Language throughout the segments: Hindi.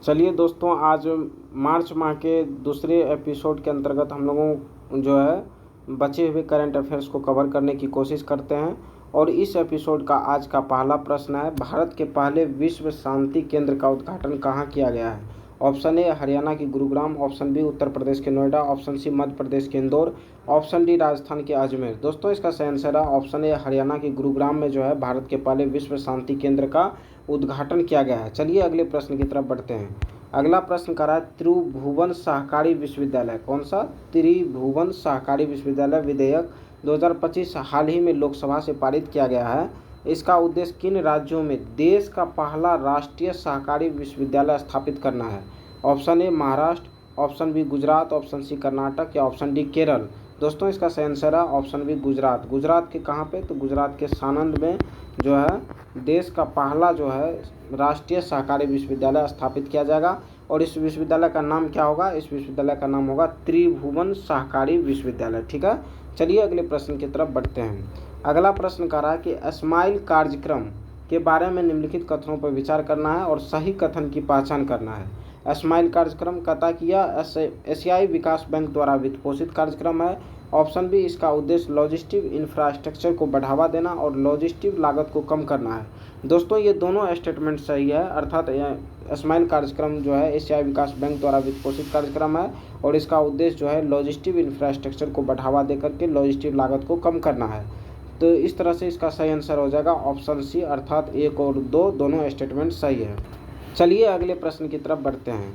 चलिए दोस्तों, आज मार्च माह के दूसरे एपिसोड के अंतर्गत हम लोगों जो है बचे हुए करंट अफेयर्स को कवर करने की कोशिश करते हैं। और इस एपिसोड का आज का पहला प्रश्न है, भारत के पहले विश्व शांति केंद्र का उद्घाटन कहाँ किया गया है? ऑप्शन ए हरियाणा की गुरुग्राम, ऑप्शन बी उत्तर प्रदेश के नोएडा, ऑप्शन सी मध्य प्रदेश के इंदौर, ऑप्शन डी राजस्थान के अजमेर। दोस्तों, इसका सही आंसर है ऑप्शन ए हरियाणा के गुरुग्राम में जो है भारत के पहले विश्व शांति केंद्र का उद्घाटन किया गया है। चलिए अगले प्रश्न की तरफ बढ़ते हैं। अगला प्रश्न करा है, त्रिभुवन सहकारी विश्वविद्यालय कौन सा? त्रिभुवन सहकारी विश्वविद्यालय विधेयक 2025 हाल ही में लोकसभा से पारित किया गया है। इसका उद्देश्य किन राज्यों में देश का पहला राष्ट्रीय सहकारी विश्वविद्यालय स्थापित करना है? Option A Maharashtra, option B Gujarat, option C Karnataka या ऑप्शन डी केरल। दोस्तों, इसका सही आंसर है ऑप्शन बी गुजरात। गुजरात के कहाँ पे? तो गुजरात के सानंद में जो है देश का पहला जो है राष्ट्रीय सहकारी विश्वविद्यालय स्थापित किया जाएगा। और इस विश्वविद्यालय का नाम क्या होगा? इस विश्वविद्यालय का नाम होगा त्रिभुवन सहकारी विश्वविद्यालय। ठीक है, चलिए अगले प्रश्न की तरफ बढ़ते हैं। अगला प्रश्न कह रहा है कि स्माइल कार्यक्रम के बारे में निम्नलिखित कथनों पर विचार करना है और सही कथन की पहचान करना है। स्माइल कार्यक्रम कहता कि यह एशियाई विकास बैंक द्वारा वित्त पोषित कार्यक्रम है। ऑप्शन बी, इसका उद्देश्य लॉजिस्टिक इंफ्रास्ट्रक्चर को बढ़ावा देना और लॉजिस्टिक लागत को कम करना है। दोस्तों, ये दोनों स्टेटमेंट सही है, अर्थात स्माइल कार्यक्रम जो है एशियाई विकास बैंक द्वारा वित्त पोषित कार्यक्रम है और इसका उद्देश्य जो है लॉजिस्टिक इंफ्रास्ट्रक्चर को बढ़ावा देकर के लॉजिस्टिक लागत को कम करना है। तो इस तरह से इसका सही आंसर हो जाएगा ऑप्शन सी, अर्थात 1 और 2 दोनों स्टेटमेंट सही है। चलिए अगले प्रश्न की तरफ बढ़ते हैं।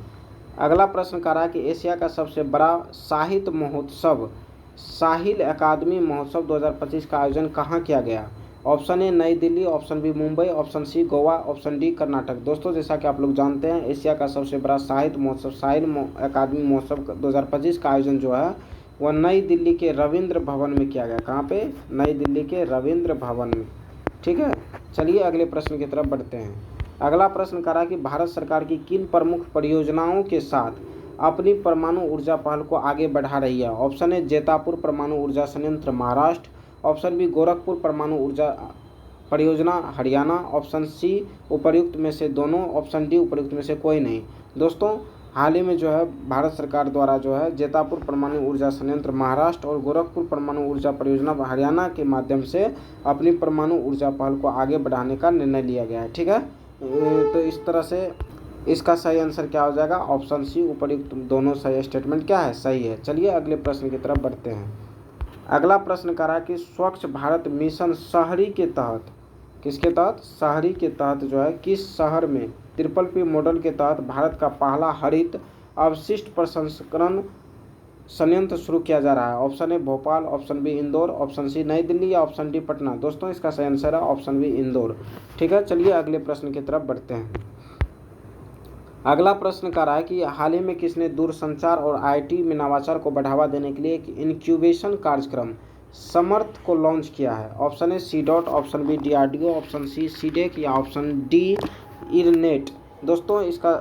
अगला प्रश्न कह रहा है कि एशिया का सबसे बड़ा साहित्य महोत्सव साहिल अकादमी महोत्सव 2025 का आयोजन कहाँ किया गया? Option A New Delhi, option B Mumbai, option C Goa, option D Karnataka. दोस्तों, जैसा कि आप लोग जानते हैं, एशिया का सबसे बड़ा साहित्य महोत्सव साहिल अकादमी महोत्सव 2025 का आयोजन जो है वह नई दिल्ली के रविंद्र भवन में किया गया। कहाँ पे? नई दिल्ली के रविंद्र भवन में। ठीक है, चलिए अगले प्रश्न की तरफ बढ़ते हैं। अगला प्रश्न करा कि भारत सरकार की किन प्रमुख परियोजनाओं के साथ अपनी परमाणु ऊर्जा पहल को आगे बढ़ा रही है? ऑप्शन ए जैतापुर परमाणु ऊर्जा संयंत्र महाराष्ट्र, ऑप्शन बी गोरखपुर परमाणु ऊर्जा परियोजना हरियाणा, ऑप्शन सी उपर्युक्त में से दोनों, ऑप्शन डी उपर्युक्त में से कोई नहीं। दोस्तों, हाल ही में जो है भारत सरकार द्वारा जो है जैतापुर परमाणु ऊर्जा संयंत्र महाराष्ट्र और गोरखपुर परमाणु ऊर्जा परियोजना हरियाणा के माध्यम से अपनी परमाणु ऊर्जा पहल को आगे बढ़ाने का निर्णय लिया गया है। ठीक है, तो इस तरह से इसका सही आंसर क्या हो जाएगा? ऑप्शन सी उपर्युक्त दोनों सही स्टेटमेंट क्या है? सही है। चलिए अगले प्रश्न की तरफ बढ़ते हैं। अगला प्रश्न कह रहा है कि स्वच्छ भारत मिशन शहरी के तहत किसके तहत? शहरी के तहत जो है किस शहर में PPP मॉडल के तहत भारत का पहला हरित अवशिष्ट प्रसंस्करण संयंत्र शुरू किया जा रहा है? Option A Bhopal, option B Indore, option C New Delhi या ऑप्शन डी पटना। दोस्तों, इसका सही आंसर है ऑप्शन बी इंदौर। ठीक है, चलिए अगले प्रश्न की तरफ बढ़ते हैं। अगला प्रश्न कह रहा है कि हाल ही में किसने दूरसंचार और IT में नवाचार को बढ़ावा देने के लिए एक इंक्यूबेशन कार्यक्रम समर्थ को लॉन्च किया है? Option A CDOT, option B DRDO, option C CDEC या ऑप्शन डी IRNET। दोस्तों, इसका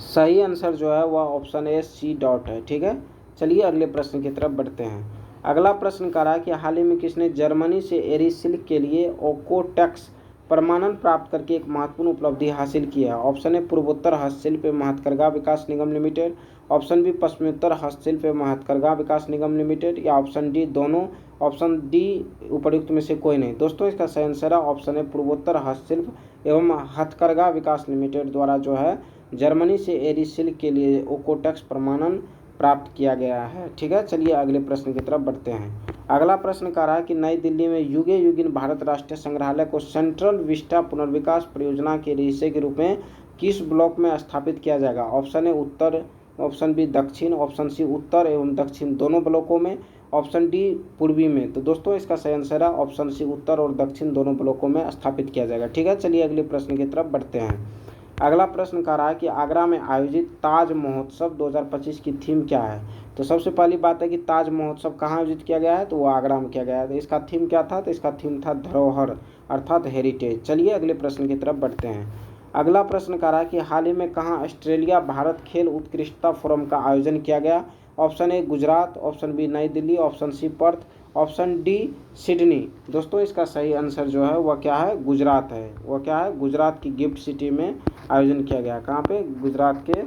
सही आंसर जो है वह ऑप्शन ए CDOT है। ठीक है, चलिए अगले प्रश्न की तरफ बढ़ते हैं। अगला प्रश्न कह रहा है कि हाल ही में किसने जर्मनी से एरिसिल्क के लिए ओकोटेक्स प्रमाणन प्राप्त करके एक महत्वपूर्ण उपलब्धि हासिल की है? ऑप्शन ए पूर्वोत्तर हस्तशिल्प एवं हथकरघा विकास निगम लिमिटेड, ऑप्शन बी पश्चिमोत्तर हस्तशिल्प एवं हथकरघा विकास निगम लिमिटेड या ऑप्शन डी दोनों, ऑप्शन डी उपर्युक्त में से कोई नहीं। दोस्तों, इसका सही आंसर है ऑप्शन ए पूर्वोत्तर हस्तशिल्प एवं हथकरघा विकास लिमिटेड द्वारा जो है जर्मनी से एरिसिल्क के लिए ओकोटेक्स प्रमाणन प्राप्त किया गया है। ठीक है, चलिए अगले प्रश्न की तरफ बढ़ते हैं। अगला प्रश्न कह रहा है कि नई दिल्ली में युगे युगिन भारत राष्ट्रीय संग्रहालय को सेंट्रल विस्टा पुनर्विकास परियोजना के हिस्से के रूप में किस ब्लॉक में स्थापित किया जाएगा? ऑप्शन ए उत्तर, ऑप्शन बी दक्षिण, ऑप्शन सी उत्तर एवं दक्षिण दोनों ब्लॉकों में, ऑप्शन डी पूर्वी में। तो दोस्तों, इसका सही आंसर है ऑप्शन सी उत्तर और दक्षिण दोनों ब्लॉकों में स्थापित किया जाएगा। ठीक है, चलिए अगले प्रश्न की तरफ बढ़ते हैं। अगला प्रश्न कह रहा है कि आगरा में आयोजित ताज महोत्सव 2025 की थीम क्या है? तो सबसे पहली बात है कि ताज महोत्सव कहाँ आयोजित किया गया है? तो वो आगरा में किया गया है। तो इसका थीम क्या था? तो इसका थीम था धरोहर, अर्थात हेरिटेज। चलिए अगले प्रश्न की तरफ बढ़ते हैं। अगला प्रश्न कह रहा है कि हाल ही में कहाँ ऑस्ट्रेलिया भारत खेल उत्कृष्टता फोरम का आयोजन किया गया? Option A Gujarat, option B New Delhi, option C Perth, option D Sydney. दोस्तों इसका सही आंसर जो है वह क्या है, गुजरात है। वह क्या है, गुजरात की गिफ्ट सिटी में आयोजन किया गया। कहाँ पे, गुजरात के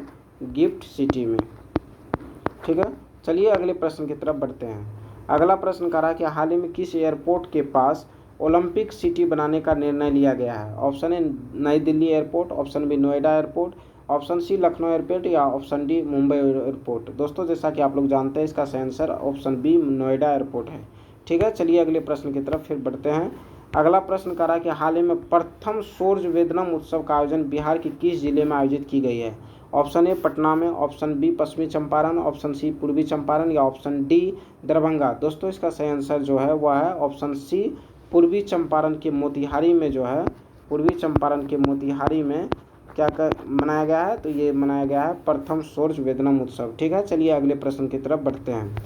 गिफ्ट सिटी में। ठीक है, चलिए अगले प्रश्न की तरफ बढ़ते हैं। अगला प्रश्न कह रहा है कि हाल ही में किस एयरपोर्ट के पास ओलंपिक सिटी बनाने का निर्णय लिया गया है। Option A New Delhi airport, option B Noida airport, option C Lucknow airport या ऑप्शन डी मुंबई एयरपोर्ट। दोस्तों जैसा कि आप लोग जानते हैं इसका सही answer option B Noida airport है। ठीक है, चलिए अगले प्रश्न की तरफ फिर बढ़ते हैं। अगला प्रश्न कह रहा है कि हाल ही में प्रथम सूर्य वेदनम उत्सव का आयोजन बिहार के किस जिले में आयोजित की गई है। ऑप्शन ए पटना में, ऑप्शन बी पश्चिमी चंपारण, ऑप्शन सी पूर्वी चंपारण या ऑप्शन डी दरभंगा। दोस्तों इसका सही आंसर जो है वह है ऑप्शन सी पूर्वी चंपारण के मोतिहारी में जो है, पूर्वी चंपारण के मोतिहारी में क्या मनाया गया है, तो ये मनाया गया है प्रथम सूर्य वेदनम उत्सव। ठीक है, चलिए अगले प्रश्न की तरफ बढ़ते हैं।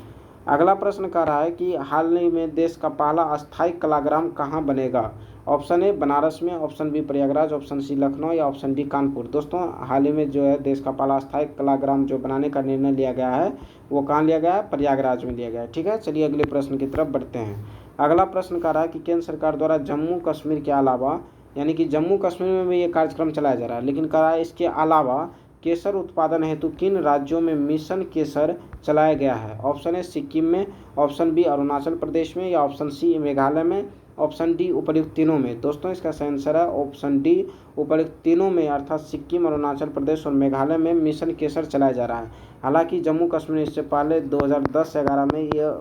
अगला प्रश्न कह रहा है कि हाल ही में देश का पहला अस्थायी कलाग्राम कहाँ बनेगा। ऑप्शन ए बनारस में, option B Prayagraj, option C Lucknow या ऑप्शन डी कानपुर। दोस्तों हाल ही में जो है देश का पहला अस्थायी कलाग्राम जो बनाने का निर्णय लिया गया है वो कहाँ लिया गया है, प्रयागराज में लिया गया है। ठीक है, चलिए अगले प्रश्न की तरफ बढ़ते हैं। अगला प्रश्न कह रहा है कि केंद्र सरकार द्वारा जम्मू कश्मीर के अलावा, यानी कि जम्मू कश्मीर में भी ये कार्यक्रम चलाया जा रहा है, लेकिन कह रहा है इसके अलावा केसर उत्पादन हेतु किन राज्यों में मिशन केसर चलाया गया है। ऑप्शन ए सिक्किम में, ऑप्शन बी अरुणाचल प्रदेश में या ऑप्शन सी मेघालय में, ऑप्शन डी उपर्युक्त तीनों में। दोस्तों इसका सही आंसर है ऑप्शन डी उपर्युक्त तीनों में, अर्थात सिक्किम, अरुणाचल प्रदेश और मेघालय में मिशन केसर चलाया जा रहा है। हालांकि जम्मू कश्मीर इससे पहले 2010-11 में यह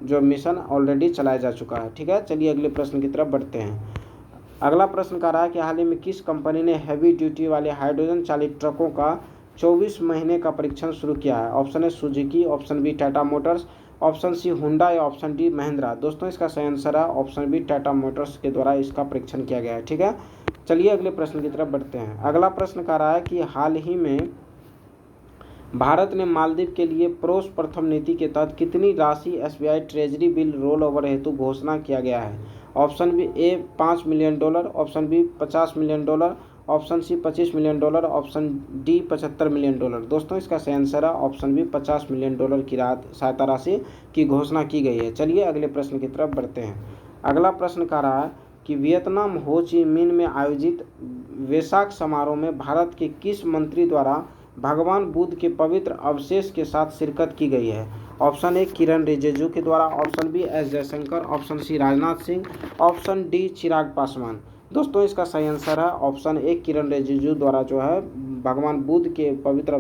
जो मिशन ऑलरेडी चलाया जा चुका है। ठीक है, चलिए अगले प्रश्न की तरफ बढ़ते हैं। अगला प्रश्न कह रहा है कि हाल ही में किस कंपनी ने हैवी ड्यूटी वाले हाइड्रोजन चालित ट्रकों का 24 महीने का परीक्षण शुरू किया है। Option A Suzuki, option B Tata Motors, option C Hyundai या ऑप्शन डी महिंद्रा। दोस्तों इसका सही आंसर है ऑप्शन बी टाटा मोटर्स के द्वारा इसका परीक्षण किया गया है। ठीक है, चलिए अगले प्रश्न की तरफ बढ़ते हैं। अगला प्रश्न कह रहा है कि हाल ही में भारत ने मालदीव के लिए पड़ोस प्रथम नीति के तहत कितनी राशि SBI treasury bill roll over हेतु घोषणा किया गया है। Option B A $5 million, option B $50 million, option C $25 million, option D $75 million. दोस्तों इसका सही आंसर है ऑप्शन बी $50 मिलियन की सहायता राशि की घोषणा की गई है। चलिए अगले प्रश्न की तरफ बढ़ते हैं। अगला प्रश्न कह रहा है कि वियतनाम हो ची मिन्ह में आयोजित वेसाक समारोह में भारत के किस मंत्री द्वारा भगवान बुद्ध के पवित्र अवशेष के साथ शिरकत की गई है। ऑप्शन ए किरण रिजिजू के द्वारा, option B S Jaishankar, option C Rajnath Singh, option D Chirag Paswan. दोस्तों इसका सही आंसर है ऑप्शन ए किरण रिजिजू द्वारा जो है भगवान बुद्ध के पवित्र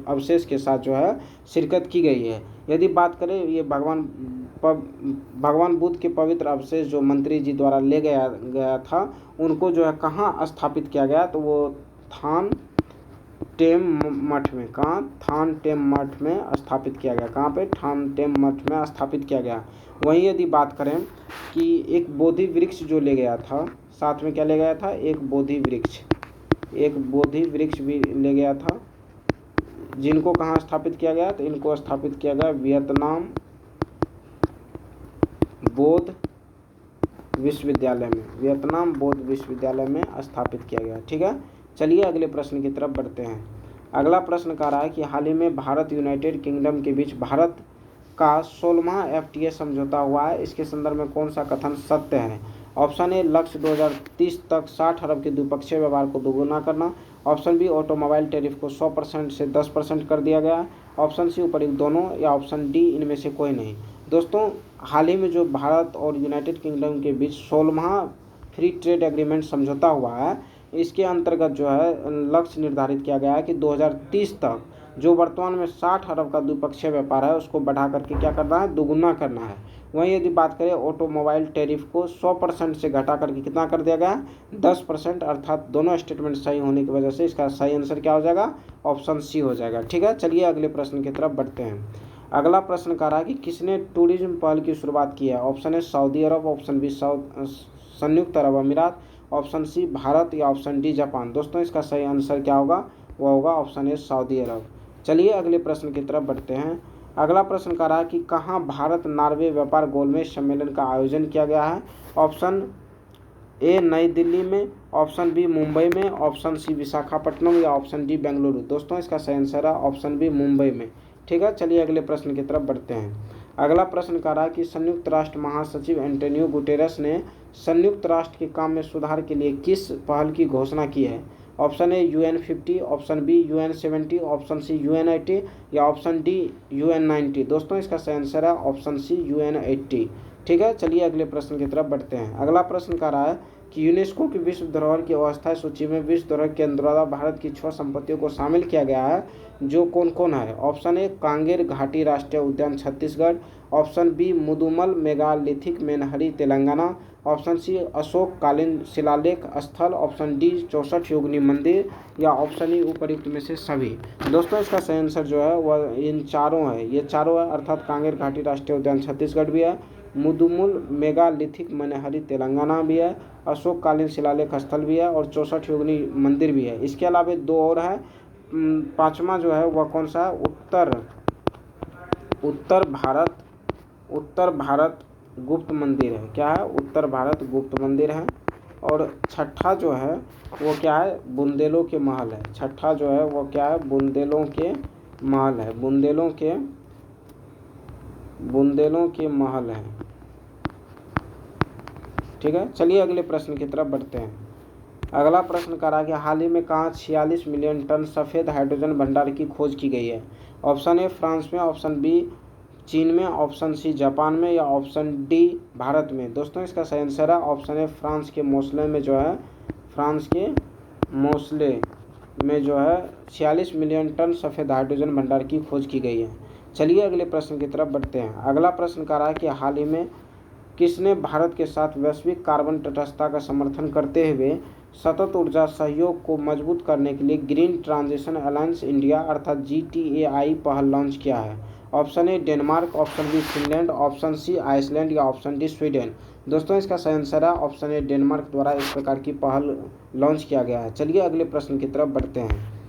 अवशेष के साथ जो है शिरकत की गई है। यदि बात करें ये भगवान बुद्ध के पवित्र अवशेष जो मंत्री जी द्वारा ले गया था उनको जो है कहाँ स्थापित किया गया, तो वो थान टेम मठ में, कहाँ, थान टेम मठ में स्थापित किया गया। कहाँ पे, थान टेम मठ में स्थापित किया गया। वहीं यदि बात करें कि एक बोधि वृक्ष जो ले गया था, साथ में क्या ले गया था, एक बोधि वृक्ष भी ले गया था, जिनको कहाँ स्थापित किया गया, तो इनको स्थापित किया गया वियतनाम बौद्ध विश्वविद्यालय में, वियतनाम बौद्ध विश्वविद्यालय में स्थापित किया गया। ठीक है, चलिए अगले प्रश्न की तरफ बढ़ते हैं। अगला प्रश्न कह रहा है कि हाल ही में भारत यूनाइटेड किंगडम के बीच भारत का 16वां एफटीए समझौता हुआ है, इसके संदर्भ में कौन सा कथन सत्य है। ऑप्शन ए लक्ष्य 2030 तक 60 अरब के द्विपक्षीय व्यवहार को दोगुना करना, ऑप्शन बी ऑटोमोबाइल टैरिफ को 100% से 10% कर दिया गया, ऑप्शन सी उपर्युक्त दोनों या ऑप्शन डी इनमें से कोई नहीं। दोस्तों हाल ही में जो भारत और यूनाइटेड किंगडम के बीच 16वां फ्री ट्रेड एग्रीमेंट समझौता हुआ है, इसके अंतर्गत जो है लक्ष्य निर्धारित किया गया है कि 2030 तक जो वर्तमान में 60 अरब का द्विपक्षीय व्यापार है उसको बढ़ा करके क्या करना है, दोगुना करना है। वहीं यदि बात करें ऑटोमोबाइल टैरिफ को 100% से घटा करके कितना कर दिया गया, 10%, अर्थात दोनों स्टेटमेंट सही होने की वजह से इसका सही आंसर क्या हो जाएगा, ऑप्शन सी हो जाएगा। ठीक है, चलिए अगले प्रश्न की तरफ बढ़ते हैं। अगला प्रश्न कह रहा है कि किसने टूरिज्म पहल की शुरुआत की है। ऑप्शन ए सऊदी अरब, ऑप्शन बी संयुक्त अरब अमीरात, ऑप्शन सी भारत या ऑप्शन डी जापान। दोस्तों इसका सही आंसर क्या होगा, वह होगा ऑप्शन ए सऊदी अरब। चलिए अगले प्रश्न की तरफ बढ़ते हैं। अगला प्रश्न कह रहा है कि कहाँ भारत नॉर्वे व्यापार गोलमेज सम्मेलन का आयोजन किया गया है। ऑप्शन ए नई दिल्ली में, ऑप्शन बी मुंबई में, ऑप्शन सी विशाखापट्टनम या ऑप्शन डी बेंगलुरु। दोस्तों इसका सही आंसर है ऑप्शन बी मुंबई में। ठीक है, चलिए अगले प्रश्न की तरफ बढ़ते हैं। अगला प्रश्न कह रहा है कि संयुक्त राष्ट्र महासचिव एंटोनियो गुटेरेस ने संयुक्त राष्ट्र के काम में सुधार के लिए किस पहल की घोषणा की है? Option A UN50, option B UN70, option C UN80 या ऑप्शन डी UN90। दोस्तों इसका सही आंसर है ऑप्शन सी UN80। ठीक है, चलिए अगले प्रश्न की तरफ बढ़ते हैं। अगला प्रश्न कह रहा है कि यूनेस्को की विश्व धरोहर की अस्थायी सूची में विश्व धरोहर केंद्र द्वारा भारत की 6 संपत्तियों को शामिल किया गया है, जो कौन कौन है? ऑप्शन ए कांगेर घाटी राष्ट्रीय उद्यान Chhattisgarh, option B Mudumal megalithic menhirs Telangana, option C Ashok कालीन शिलालेख स्थल, ऑप्शन डी 64 योगिनी मंदिर या ऑप्शन ई उपर्युक्त में से सभी। दोस्तों इसका सही आंसर जो है वह इन चारों है, ये चारों है, अर्थात कांगेर घाटी राष्ट्रीय उद्यान छत्तीसगढ़ भी है, मुदुमुल मेगालिथिक मेनहरी तेलंगाना भी है, अशोक कालीन शिलालेख स्थल भी है और 64 योगिनी मंदिर भी है। इसके अलावा 2 और है। पांचवा जो है वह कौन सा है? उत्तर भारत गुप्त मंदिर है। क्या है? उत्तर भारत गुप्त मंदिर है। और छठा जो है वो क्या है? बुंदेलों के महल है। छठा जो है वो क्या है? बुंदेलों के महल है। बुंदेलों के महल है। ठीक है, चलिए अगले प्रश्न की तरफ बढ़ते हैं। अगला प्रश्न कह रहा है कि हाल ही में कहाँ 46 मिलियन टन सफ़ेद हाइड्रोजन भंडार की खोज की गई है? ऑप्शन ए फ्रांस में, ऑप्शन बी चीन में, ऑप्शन सी जापान में या ऑप्शन डी भारत में। दोस्तों इसका सही आंसर है ऑप्शन ए फ्रांस के मोस्ले में जो है 46 मिलियन टन सफ़ेद हाइड्रोजन भंडार की खोज की गई है। चलिए अगले प्रश्न की तरफ बढ़ते हैं। अगला प्रश्न कह रहा है कि हाल ही में किसने भारत के साथ वैश्विक कार्बन तटस्थता का समर्थन करते हुए सतत ऊर्जा सहयोग को मजबूत करने के लिए ग्रीन ट्रांजिशन अलायंस इंडिया अर्थात GTAI पहल लॉन्च किया है? Option A Denmark, option B Finland, option C Iceland या ऑप्शन डी स्वीडन। दोस्तों इसका सही आंसर है ऑप्शन ए डेनमार्क द्वारा इस प्रकार की पहल लॉन्च किया गया है। चलिए अगले प्रश्न की तरफ बढ़ते हैं।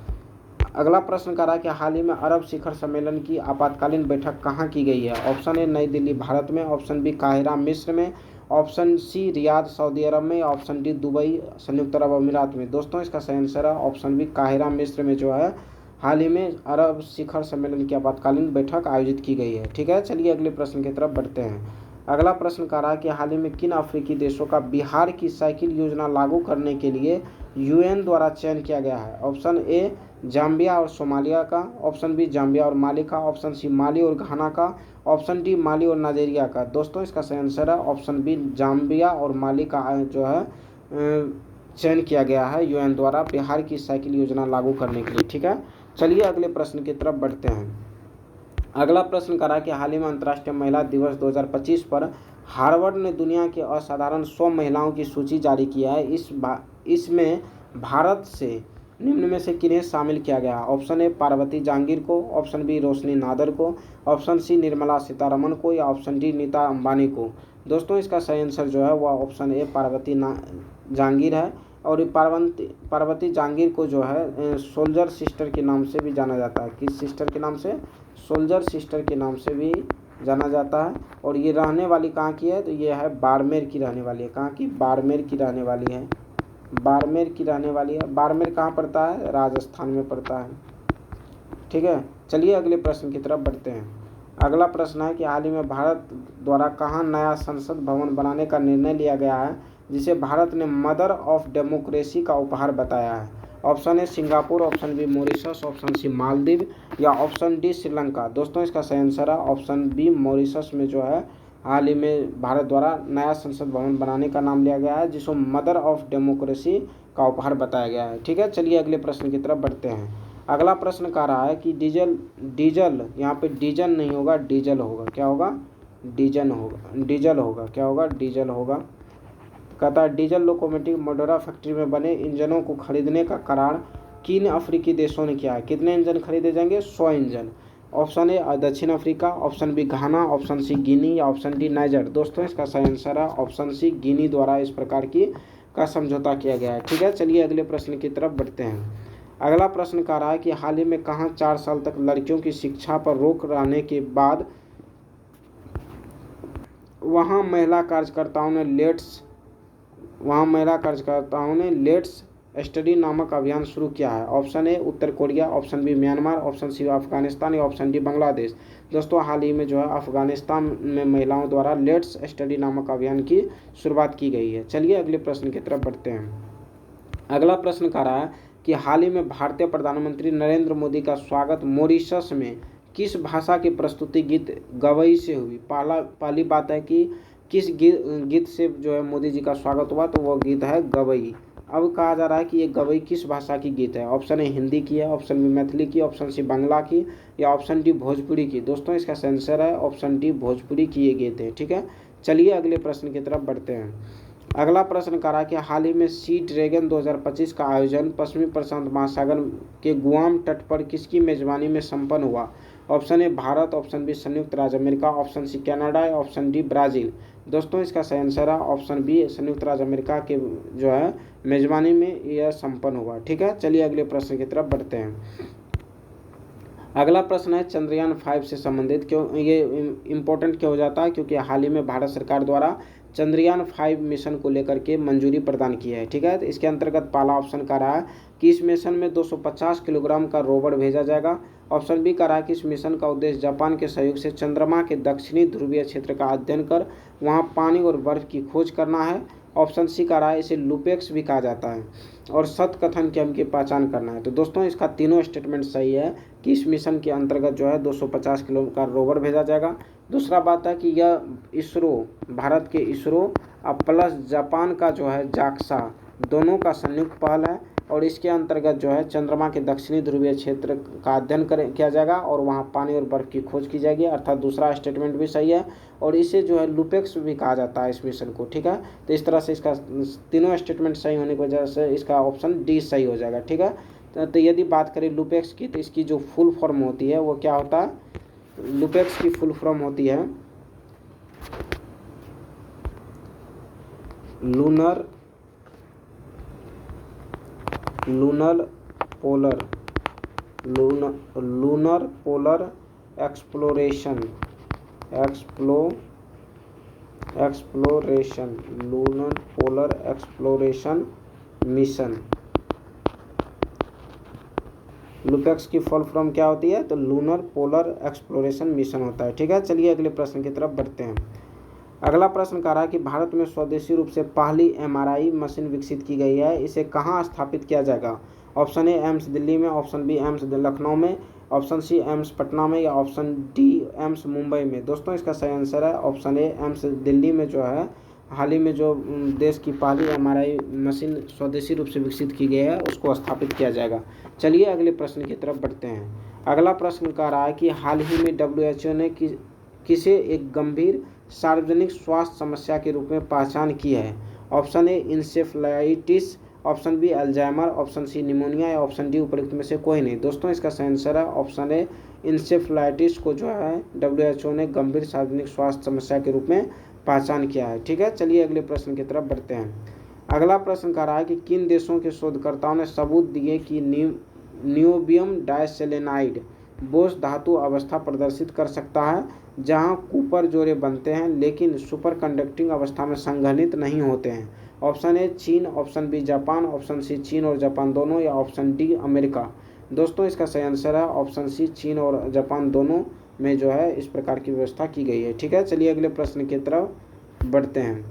अगला प्रश्न कह रहा है कि हाल ही में अरब शिखर सम्मेलन की आपातकालीन बैठक कहाँ की गई है? ऑप्शन ए नई दिल्ली भारत में, ऑप्शन बी काहिरा मिस्र में, ऑप्शन सी रियाद सऊदी अरब में या ऑप्शन डी दुबई संयुक्त अरब अमीरात में। दोस्तों इसका सही आंसर है ऑप्शन बी काहिरा मिस्र में जो है हाल ही में अरब शिखर सम्मेलन की आपातकालीन बैठक आयोजित की गई है। ठीक है, चलिए अगले प्रश्न की तरफ बढ़ते हैं। अगला प्रश्न कह रहा है कि हाल ही में किन अफ्रीकी देशों का बिहार की साइकिल योजना लागू करने के लिए UN द्वारा चयन किया गया है? ऑप्शन ए जाम्बिया और सोमालिया का, ऑप्शन बी जाम्बिया और माली का, ऑप्शन सी माली और घाना का, ऑप्शन डी माली और नाइजीरिया का। दोस्तों इसका सही आंसर है ऑप्शन बी जाम्बिया और माली का जो है चयन किया गया है UN द्वारा बिहार की साइकिल योजना लागू करने के लिए। ठीक है, चलिए अगले प्रश्न की तरफ बढ़ते हैं। अगला प्रश्न करा कि हाल ही में अंतर्राष्ट्रीय महिला दिवस 2025 पर हार्वर्ड ने दुनिया की असाधारण 100 महिलाओं की सूची जारी किया है। इसमें भारत से निम्न में से किन्हें शामिल किया गया? ऑप्शन ए पार्वती जहांगीर को, ऑप्शन बी रोशनी नादर को, ऑप्शन सी निर्मला सीतारमण को या ऑप्शन डी नीता अंबानी को। दोस्तों इसका सही आंसर जो है वह ऑप्शन ए पार्वती जहांगीर है। और ये पार्वती जहांगीर को जो है सोल्जर सिस्टर के नाम से भी जाना जाता है। किस सिस्टर के नाम से? सोल्जर सिस्टर के नाम से भी जाना जाता है। और ये रहने वाली कहाँ की है? तो ये है बाड़मेर की रहने वाली है। कहाँ की? बाड़मेर की रहने वाली है। बाड़मेर की रहने वाली है। बाड़मेर कहाँ पड़ता है? राजस्थान में पड़ता है। ठीक है, चलिए अगले प्रश्न की तरफ बढ़ते हैं। अगला प्रश्न है कि हाल ही में भारत द्वारा कहाँ नया संसद भवन बनाने का निर्णय लिया गया है, जिसे भारत ने मदर ऑफ डेमोक्रेसी का उपहार बताया है? Option A Singapore, option B Mauritius, option C Maldives या ऑप्शन डी श्रीलंका। दोस्तों इसका सही आंसर है ऑप्शन बी मॉरिशस में जो है हाल ही में भारत द्वारा नया संसद भवन बनाने का नाम लिया गया है, जिसको मदर ऑफ डेमोक्रेसी का उपहार बताया गया है। ठीक है, चलिए अगले प्रश्न की तरफ बढ़ते हैं। अगला प्रश्न कह रहा है कि डीजल यहाँ पे डीजल नहीं होगा, डीजल होगा। क्या होगा? डीजल होगा। क्या होगा? डीजल होगा। कहता है डीजल लोकोमोटिव मोटेरा फैक्ट्री में बने इंजनों को खरीदने का करार किन अफ्रीकी देशों ने किया है? कितने इंजन खरीदे जाएंगे? 100 इंजन। ऑप्शन ए दक्षिण अफ्रीका, ऑप्शन बी घाना, ऑप्शन सी गिनी या ऑप्शन डी नाइजर। दोस्तों इसका सही आंसर है ऑप्शन सी गिनी द्वारा इस प्रकार की का समझौता किया गया है। ठीक है, चलिए अगले प्रश्न की तरफ बढ़ते हैं। अगला प्रश्न कह रहा है कि हाल ही में कहाँ 4 साल तक लड़कियों की शिक्षा पर रोक रहने के बाद वहाँ महिला कार्यकर्ताओं ने लेट्स स्टडी नामक अभियान शुरू किया है? ऑप्शन ए उत्तर Korea, option B Myanmar, option C Afghanistan या ऑप्शन डी बांग्लादेश। दोस्तों हाल ही में जो है अफगानिस्तान में महिलाओं द्वारा लेट्स स्टडी नामक अभियान की शुरुआत की गई है। चलिए अगले प्रश्न की तरफ बढ़ते हैं। अगला प्रश्न कह रहा है कि हाल ही में भारतीय प्रधानमंत्री नरेंद्र मोदी का स्वागत मॉरिशस में किस भाषा की प्रस्तुति गीत गवई से हुई? पहली बात है कि किस गीत से जो है मोदी जी का स्वागत हुआ, तो वो गीत है गवई। अब कहा जा रहा है कि ये गवई किस भाषा की गीत है? ऑप्शन ए हिंदी की है, ऑप्शन बी मैथिली की, ऑप्शन सी बांग्ला की या ऑप्शन डी भोजपुरी की। दोस्तों इसका आंसर है ऑप्शन डी भोजपुरी की ये गीत है। ठीक है, चलिए अगले प्रश्न की तरफ बढ़ते हैं। अगला प्रश्न कह रहा है कि हाल ही में सी ड्रैगन 2025 का आयोजन पश्चिमी प्रशांत महासागर के गुआम तट पर किसकी मेजबानी में संपन्न हुआ? Option A Bharat, option B संयुक्त राज्य अमेरिका, ऑप्शन सी कनाडा या ऑप्शन डी ब्राज़ील। दोस्तों इसका सही आंसर है ऑप्शन बी संयुक्त राज्य अमेरिका के जो है मेजबानी में यह संपन्न हुआ। ठीक है, चलिए अगले प्रश्न की तरफ बढ़ते हैं। अगला प्रश्न है चंद्रयान 5 से संबंधित। क्यों ये इम्पोर्टेंट क्यों हो जाता है? क्योंकि हाल ही में भारत सरकार द्वारा चंद्रयान 5 मिशन को लेकर के मंजूरी प्रदान की है। ठीक है, तो इसके अंतर्गत पहला ऑप्शन कह रहा है कि इस मिशन में 250 किलोग्राम का रोवर भेजा जाएगा। ऑप्शन बी कह रहा है कि इस मिशन का उद्देश्य जापान के सहयोग से चंद्रमा के दक्षिणी ध्रुवीय क्षेत्र का अध्ययन कर वहां पानी और बर्फ की खोज करना है। ऑप्शन सी कह रहा है इसे लुपेक्स भी कहा जाता है और सत कथन की हम की पहचान करना है। तो दोस्तों इसका तीनों स्टेटमेंट सही है कि इस मिशन के अंतर्गत जो है 250 किलो का रोवर भेजा जाएगा। दूसरा बात है कि यह इसरो, भारत के इसरो प्लस जापान का जो है जाक्सा, दोनों का संयुक्त पहल है और इसके अंतर्गत जो है चंद्रमा के दक्षिणी ध्रुवीय क्षेत्र का अध्ययन किया जाएगा और वहाँ पानी और बर्फ की खोज की जाएगी। अर्थात दूसरा स्टेटमेंट भी सही है और इसे जो है लुपेक्स भी कहा जाता है इस मिशन को। ठीक है, तो इस तरह से इसका तीनों स्टेटमेंट सही होने की वजह से इसका ऑप्शन डी सही हो जाएगा। ठीक है, तो यदि बात करें लुपेक्स की, तो इसकी जो फुल फॉर्म होती है वो क्या होता है? लुपेक्स की फुल फॉर्म होती है lunar polar exploration lunar polar exploration mission. LUPEX की फुल फॉर्म क्या होती है? तो लूनर पोलर एक्सप्लोरेशन मिशन होता है। ठीक है, चलिए अगले प्रश्न की तरफ बढ़ते हैं। अगला प्रश्न कह रहा है कि भारत में स्वदेशी रूप से पहली एमआरआई मशीन विकसित की गई है, इसे कहाँ स्थापित किया जाएगा? ऑप्शन ए एम्स दिल्ली में, ऑप्शन बी एम्स लखनऊ में, ऑप्शन सी एम्स पटना में या ऑप्शन डी एम्स मुंबई में। दोस्तों इसका सही आंसर है ऑप्शन ए एम्स दिल्ली में जो है हाल ही में जो देश की पहली एमआरआई मशीन स्वदेशी रूप से विकसित की गई है उसको स्थापित किया जाएगा। चलिए अगले प्रश्न की तरफ बढ़ते हैं। अगला प्रश्न कह रहा है कि हाल ही में WHO ने किसे एक गंभीर सार्वजनिक स्वास्थ्य समस्या के रूप में पहचान की है? Option A encephalitis, option B Alzheimer, option C pneumonia या ऑप्शन डी उपरोक्त में से कोई नहीं। दोस्तों इसका सही आंसर है ऑप्शन ए इंसेफ्लाइटिस को जो है WHO ने गंभीर सार्वजनिक स्वास्थ्य समस्या के रूप में पहचान किया है। ठीक है, चलिए अगले प्रश्न की तरफ बढ़ते हैं। अगला प्रश्न कह रहा है कि किन देशों के शोधकर्ताओं ने सबूत दिए कि नियोबियम डाइसेलेनाइड बोस धातु अवस्था प्रदर्शित कर सकता है जहां कूपर जोड़े बनते हैं लेकिन सुपर कंडक्टिंग अवस्था में संघनित नहीं होते हैं? ऑप्शन ए चीन, option B Japan, option C चीन और जापान दोनों या ऑप्शन डी अमेरिका। दोस्तों इसका सही आंसर है ऑप्शन सी चीन और जापान दोनों में जो है इस प्रकार की व्यवस्था की गई है। ठीक है, चलिए अगले प्रश्न की तरफ बढ़ते हैं।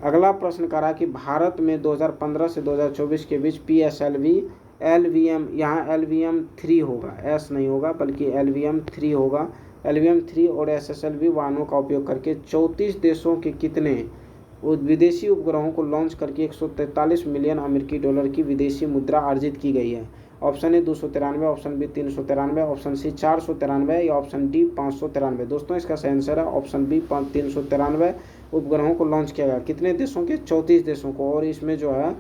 अगला प्रश्न कह रहा है कि भारत में 2015 से 2024 के बीच PSLV LVM, यहाँ LVM 3 होगा, S नहीं होगा बल्कि LVM 3 होगा। LVM 3 और SSLV वाहनों का उपयोग करके 34 देशों के कितने विदेशी उपग्रहों को लॉन्च करके 143 मिलियन अमेरिकी डॉलर की विदेशी मुद्रा अर्जित की गई है? Option A 293, option B 393, option C 493 या ऑप्शन डी 593। दोस्तों इसका सही आंसर है ऑप्शन बी 393 उपग्रहों को लॉन्च किया गया। कितने देशों के? 34 देशों को। और इसमें जो है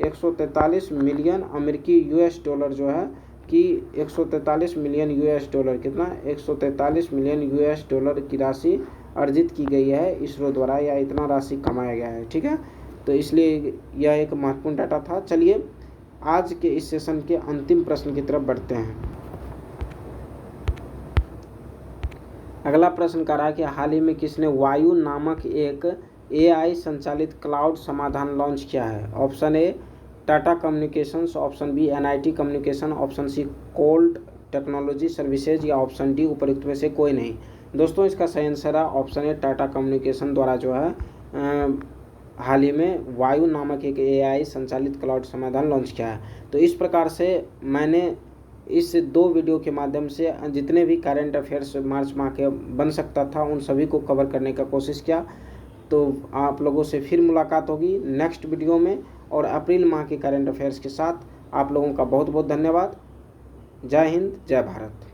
143 मिलियन अमेरिकी US डॉलर जो है कि 143 मिलियन US डॉलर, कितना 143 मिलियन US डॉलर की राशि अर्जित की गई है इसरो द्वारा, या इतना राशि कमाया गया है। ठीक है, तो इसलिए यह एक महत्वपूर्ण डाटा था। चलिए आज के इस सेशन के अंतिम प्रश्न की तरफ बढ़ते हैं। अगला प्रश्न कर रहा है कि हाल ही में किसने वायु नामक एक AI संचालित क्लाउड समाधान लॉन्च किया है। Option A Tata communications, option B NIT communication, option C Colt technology services या ऑप्शन डी उपरोक्त में से कोई नहीं। दोस्तों इसका सही आंसर है ऑप्शन ए टाटा कम्युनिकेशन द्वारा जो है हाल ही में वायु नामक एक AI संचालित क्लाउड समाधान लॉन्च किया है। तो इस प्रकार से मैंने इस 2 वीडियो के माध्यम से जितने भी करंट अफेयर्स मार्च माह के बन सकता था उन सभी को कवर करने का कोशिश किया। तो आप लोगों से फिर मुलाकात होगी नेक्स्ट वीडियो में और अप्रैल माह के करंट अफेयर्स के साथ। आप लोगों का बहुत बहुत धन्यवाद। जय हिंद, जय भारत।